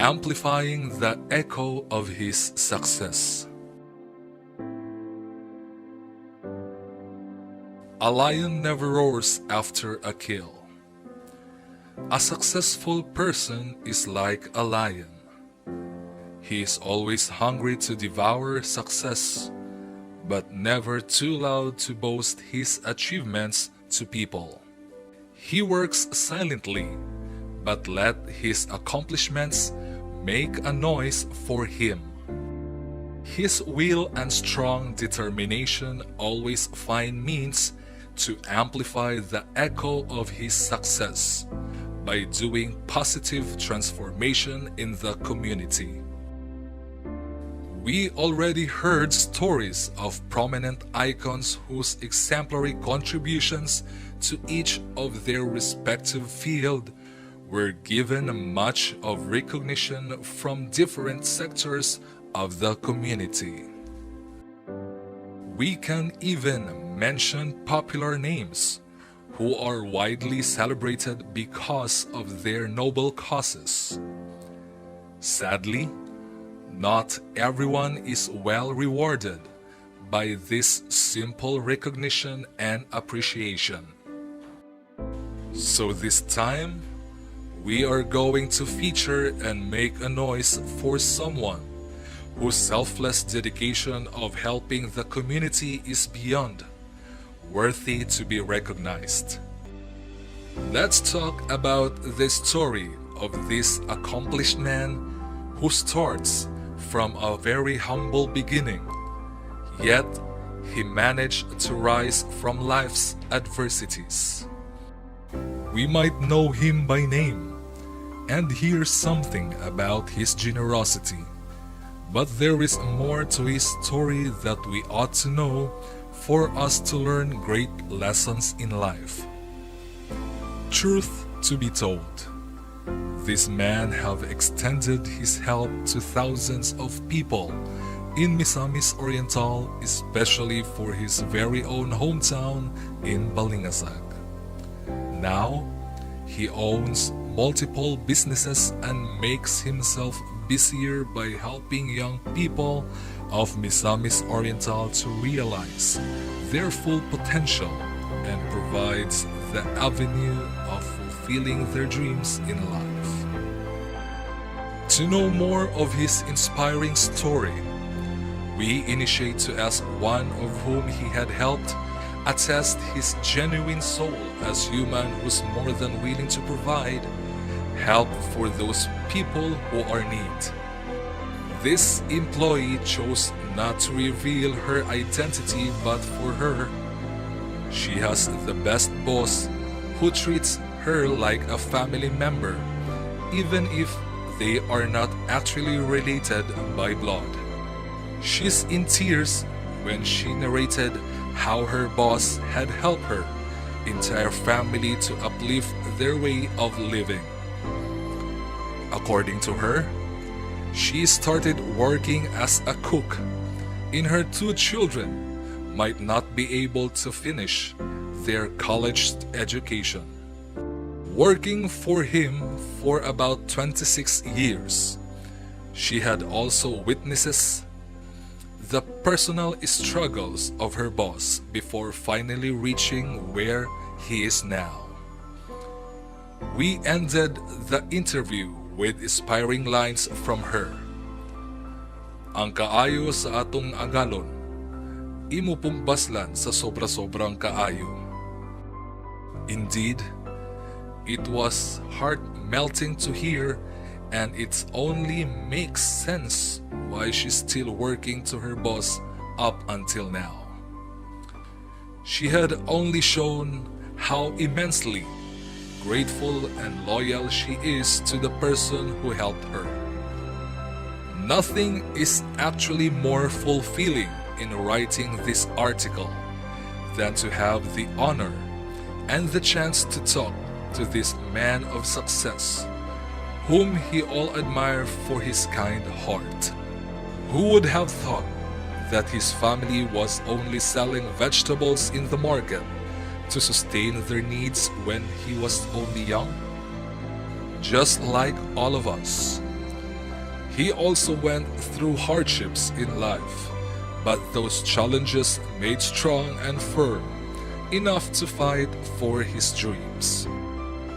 amplifying the echo of his success. A lion never roars after a kill. A successful person is like a lion. He is always hungry to devour success, but never too loud to boast his achievements to people. He works silently, but let his accomplishments make a noise for him. His will and strong determination always find means to amplify the echo of his success by doing positive transformation in the community. We already heard stories of prominent icons whose exemplary contributions to each of their respective field were given much of recognition from different sectors of the community. We can even mention popular names who are widely celebrated because of their noble causes. Sadly, not everyone is well rewarded by this simple recognition and appreciation. So this time, we are going to feature and make a noise for someone whose selfless dedication of helping the community is beyond worthy to be recognized. Let's talk about the story of this accomplished man who starts from a very humble beginning, yet he managed to rise from life's adversities. We might know him by name and hear something about his generosity, but there is more to his story that we ought to know for us to learn great lessons in life. Truth to be told, this man have extended his help to thousands of people in Misamis Oriental, especially for his very own hometown in Balingasag. Now, he owns multiple businesses and makes himself busier by helping young people of Misamis Oriental to realize their full potential and provides the avenue of fulfilling their dreams in life. To know more of his inspiring story, we initiate to ask one of whom he had helped attest his genuine soul as human who's more than willing to provide help for those people who are in need. This employee chose not to reveal her identity, but for her, she has the best boss who treats her like a family member, even if they are not actually related by blood. She's in tears when she narrated how her boss had helped her entire family to uplift their way of living. According to her, she started working as a cook, and her two children might not be able to finish their college education. Working for him for about 26 years, she had also witnesses the personal struggles of her boss before finally reaching where he is now. We ended the interview with inspiring lines from her. Ang kaayo sa atong agalon, imo pong baslan sa sobra-sobrang kaayo. Indeed, it was heart-melting to hear, and it only makes sense why she's still working to her boss up until now. She had only shown how immensely grateful and loyal she is to the person who helped her. Nothing is actually more fulfilling in writing this article than to have the honor and the chance to talk to this man of success, whom he all admire for his kind heart. Who would have thought that his family was only selling vegetables in the market to sustain their needs when he was only young? Just like all of us, He also went through hardships in life, but those challenges made strong and firm enough to fight for his dreams.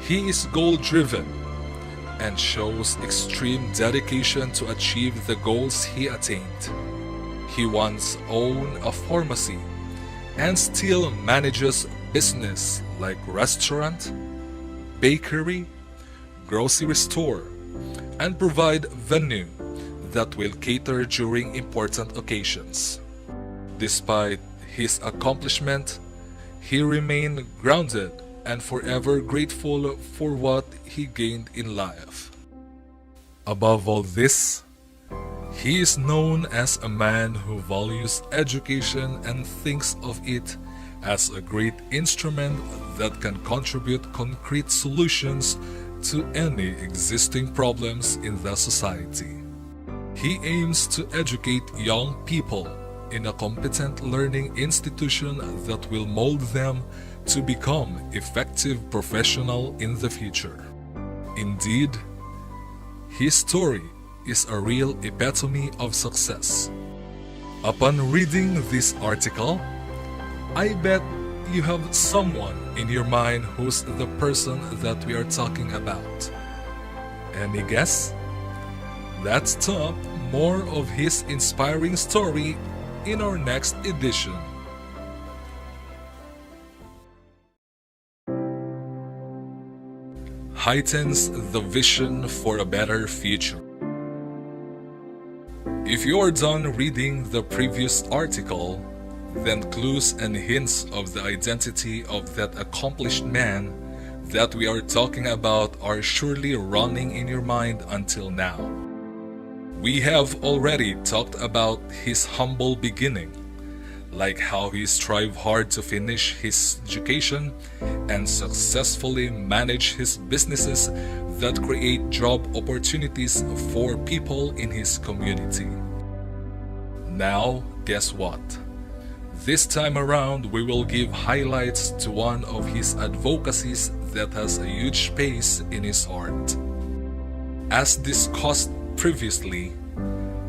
He is goal-driven and shows extreme dedication to achieve the goals he attained. He once owned a pharmacy and still manages business like restaurant, bakery, grocery store, and provide venue that will cater during important occasions. Despite his accomplishment, he remained grounded and forever grateful for what he gained in life. Above all this, he is known as a man who values education and thinks of it as a great instrument that can contribute concrete solutions to any existing problems in the society. He aims to educate young people in a competent learning institution that will mold them to become effective professionals in the future. Indeed, his story is a real epitome of success. Upon reading this article, I bet you have someone in your mind who's the person that we are talking about. Any guess? Let's talk more of his inspiring story in our next edition. Heightens the vision for a better future. If you are done reading the previous article, then clues and hints of the identity of that accomplished man that we are talking about are surely running in your mind until now. We have already talked about his humble beginning, like how he strived hard to finish his education and successfully manage his businesses that create job opportunities for people in his community. Now, guess what? This time around, we will give highlights to one of his advocacies that has a huge space in his heart. As discussed previously,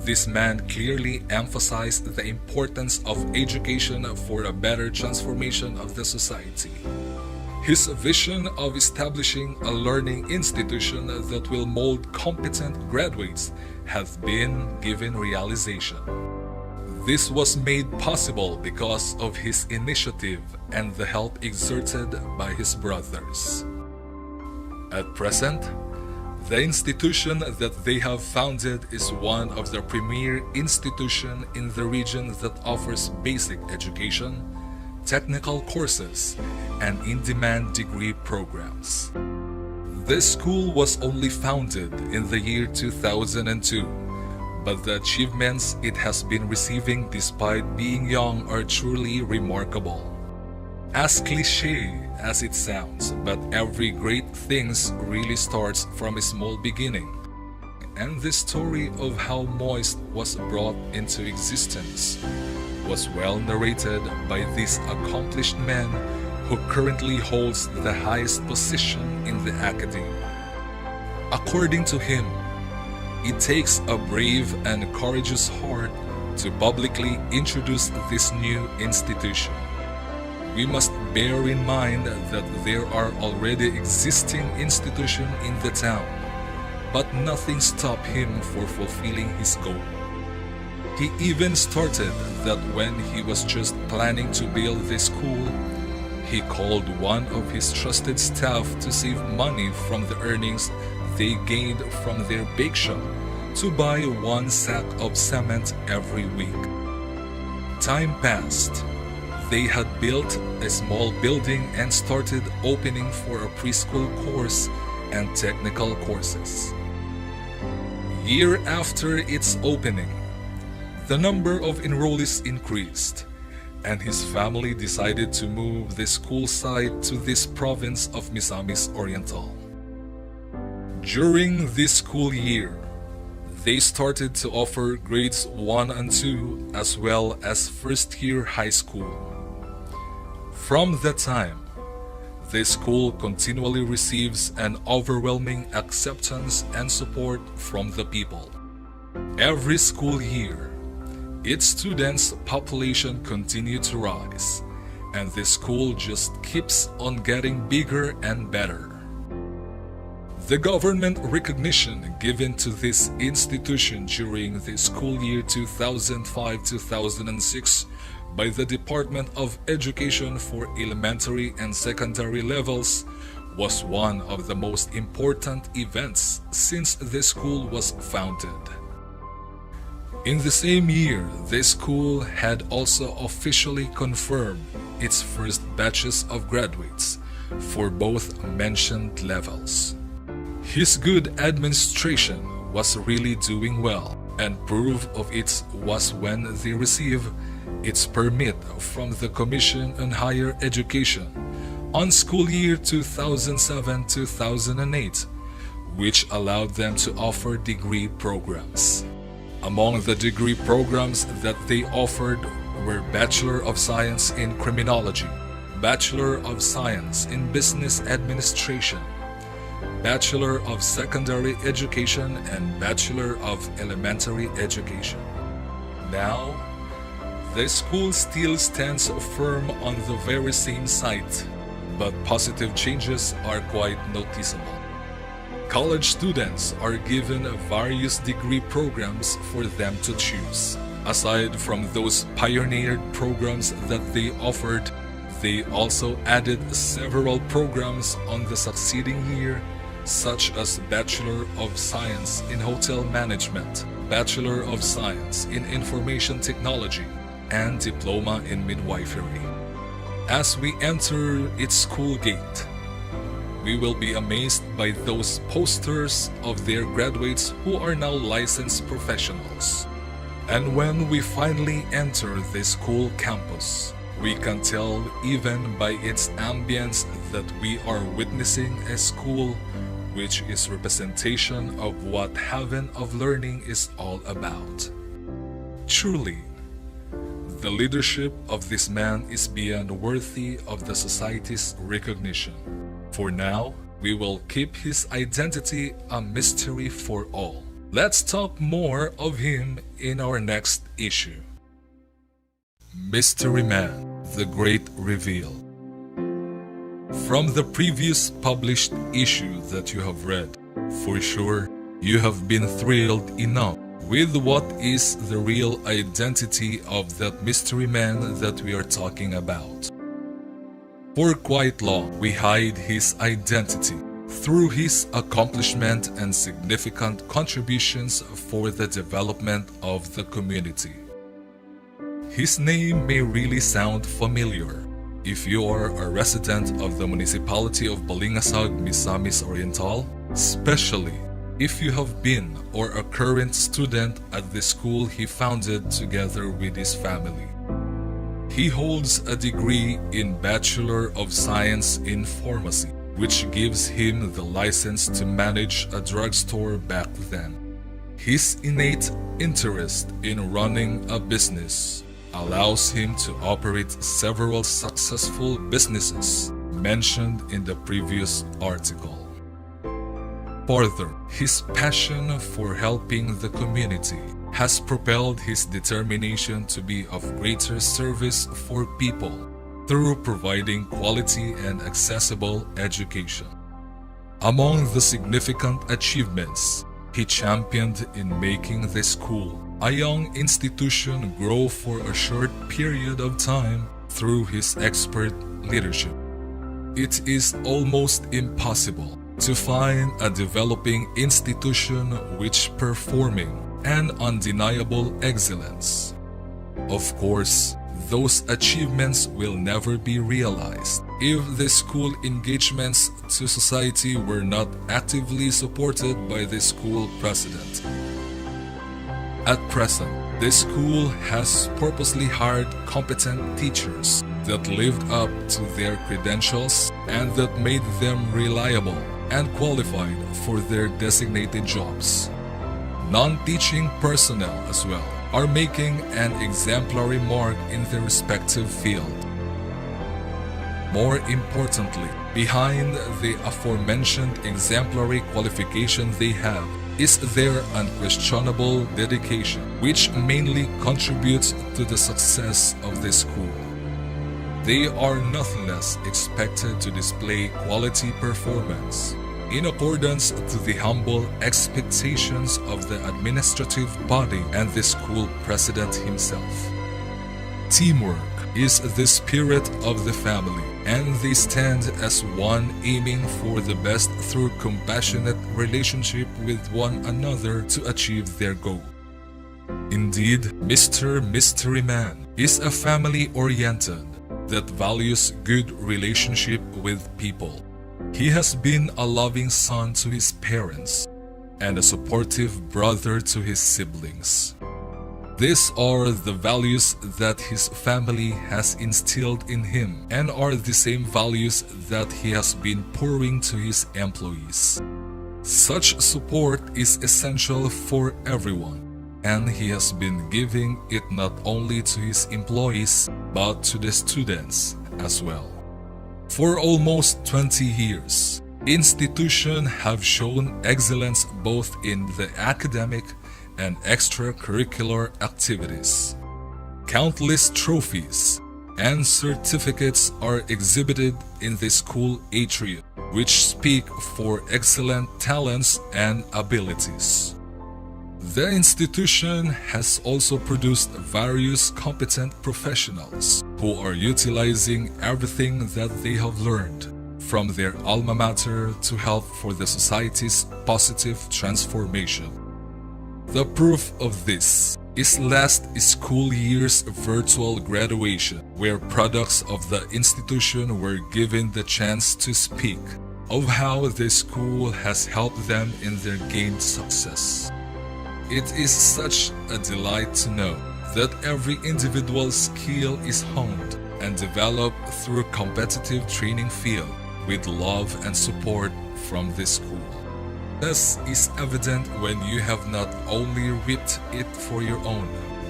this man clearly emphasized the importance of education for a better transformation of the society. His vision of establishing a learning institution that will mold competent graduates has been given realization. This was made possible because of his initiative and the help exerted by his brothers. At present, the institution that they have founded is one of the premier institutions in the region that offers basic education, technical courses, and in-demand degree programs. This school was only founded in the year 2002, but the achievements it has been receiving despite being young are truly remarkable. As cliché as it sounds, but every great thing really starts from a small beginning. And the story of how Moist was brought into existence was well narrated by this accomplished man who currently holds the highest position in the academy. According to him, it takes a brave and courageous heart to publicly introduce this new institution. We must bear in mind that there are already existing institutions in the town, but nothing stopped him from fulfilling his goal. He even started that when he was just planning to build this school, he called one of his trusted staff to save money from the earnings they gained from their bake shop to buy 1 sack of cement every week. Time passed. They had built a small building and started opening for a preschool course and technical courses. Year after its opening, the number of enrollees increased, and his family decided to move the school site to this province of Misamis Oriental. During this school year, they started to offer grades 1 and 2 as well as first-year high school. From that time, the school continually receives an overwhelming acceptance and support from the people. Every school year, its students' population continue to rise, and the school just keeps on getting bigger and better. The government recognition given to this institution during the school year 2005-2006 by the Department of Education for elementary and secondary levels was one of the most important events since the school was founded. In the same year, the school had also officially confirmed its first batches of graduates for both mentioned levels. His good administration was really doing well, and proof of it was when they received its permit from the Commission on Higher Education on school year 2007-2008, which allowed them to offer degree programs. Among the degree programs that they offered were Bachelor of Science in Criminology, Bachelor of Science in Business Administration, Bachelor of Secondary Education, and Bachelor of Elementary Education. Now, the school still stands firm on the very same site, but positive changes are quite noticeable. College students are given various degree programs for them to choose. Aside from those pioneered programs that they offered, they also added several programs on the succeeding year, such as Bachelor of Science in Hotel Management, Bachelor of Science in Information Technology, and Diploma in Midwifery. As we enter its school gate, we will be amazed by those posters of their graduates who are now licensed professionals. And when we finally enter the school campus, we can tell even by its ambience that we are witnessing a school which is representation of what heaven of learning is all about. Truly, the leadership of this man is beyond worthy of the society's recognition. For now, we will keep his identity a mystery for all. Let's talk more of him in our next issue. Mystery Man, the Great Reveal. From the previous published issue that you have read, for sure, you have been thrilled enough with what is the real identity of that mystery man that we are talking about. For quite long, we hide his identity through his accomplishment and significant contributions for the development of the community. His name may really sound familiar if you are a resident of the municipality of Balingasag, Misamis Oriental, especially if you have been or a current student at the school he founded together with his family. He holds a degree in Bachelor of Science in Pharmacy, which gives him the license to manage a drugstore back then. His innate interest in running a business allows him to operate several successful businesses mentioned in the previous article. Further, his passion for helping the community has propelled his determination to be of greater service for people through providing quality and accessible education. Among the significant achievements, he championed in making the school, a young institution, grow for a short period of time through his expert leadership. It is almost impossible to find a developing institution which performing an undeniable excellence. Of course, those achievements will never be realized if the school engagements to society were not actively supported by the school president. At present, the school has purposely hired competent teachers that lived up to their credentials and that made them reliable and qualified for their designated jobs. Non-teaching personnel as well are making an exemplary mark in their respective field. More importantly, behind the aforementioned exemplary qualification they have is their unquestionable dedication, which mainly contributes to the success of the school. They are nonetheless expected to display quality performance in accordance to the humble expectations of the administrative body and the school president himself. Teamwork is the spirit of the family, and they stand as one, aiming for the best through compassionate relationship with one another to achieve their goal. Indeed, Mr. Mystery Man is a family-oriented that values good relationship with people. He has been a loving son to his parents and a supportive brother to his siblings. These are the values that his family has instilled in him and are the same values that he has been pouring to his employees. Such support is essential for everyone, and he has been giving it not only to his employees but to the students as well. For almost 20 years, institutions have shown excellence both in the academic and extracurricular activities. Countless trophies and certificates are exhibited in the school atrium, which speak for excellent talents and abilities. The institution has also produced various competent professionals who are utilizing everything that they have learned from their alma mater to help for the society's positive transformation. The proof of this is last school year's virtual graduation, where products of the institution were given the chance to speak of how the school has helped them in their gained success. It is such a delight to know that every individual's skill is honed and developed through competitive training field with love and support from the school. This is evident when you have not only reaped it for your own,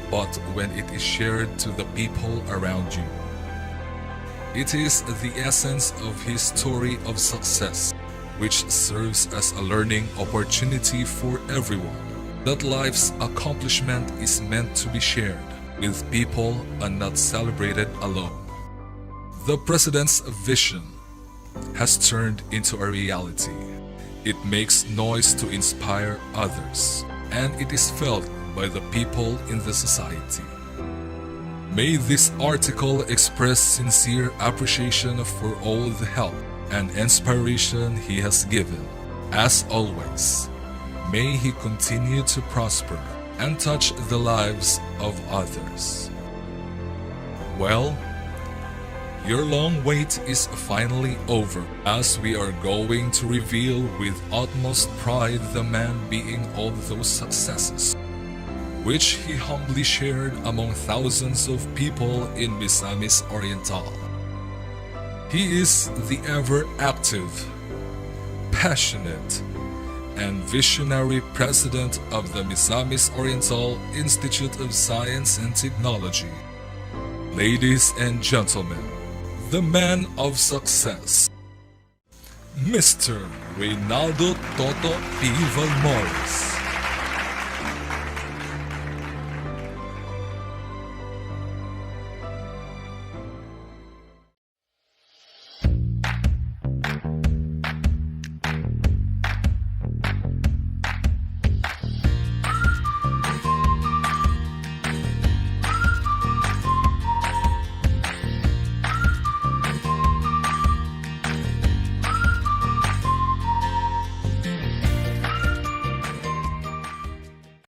but when it is shared to the people around you. It is the essence of his story of success, which serves as a learning opportunity for everyone, that life's accomplishment is meant to be shared with people and not celebrated alone. The President's vision has turned into a reality. It makes noise to inspire others, and it is felt by the people in the society. May this article express sincere appreciation for all the help and inspiration he has given. As always, may he continue to prosper and touch the lives of others. Well, your long wait is finally over, as we are going to reveal with utmost pride the man being all those successes, which he humbly shared among thousands of people in Misamis Oriental. He is the ever-active, passionate, and visionary president of the Misamis Oriental Institute of Science and Technology. Ladies and gentlemen, the man of success, Mr. Reynaldo Toto P. Valmores.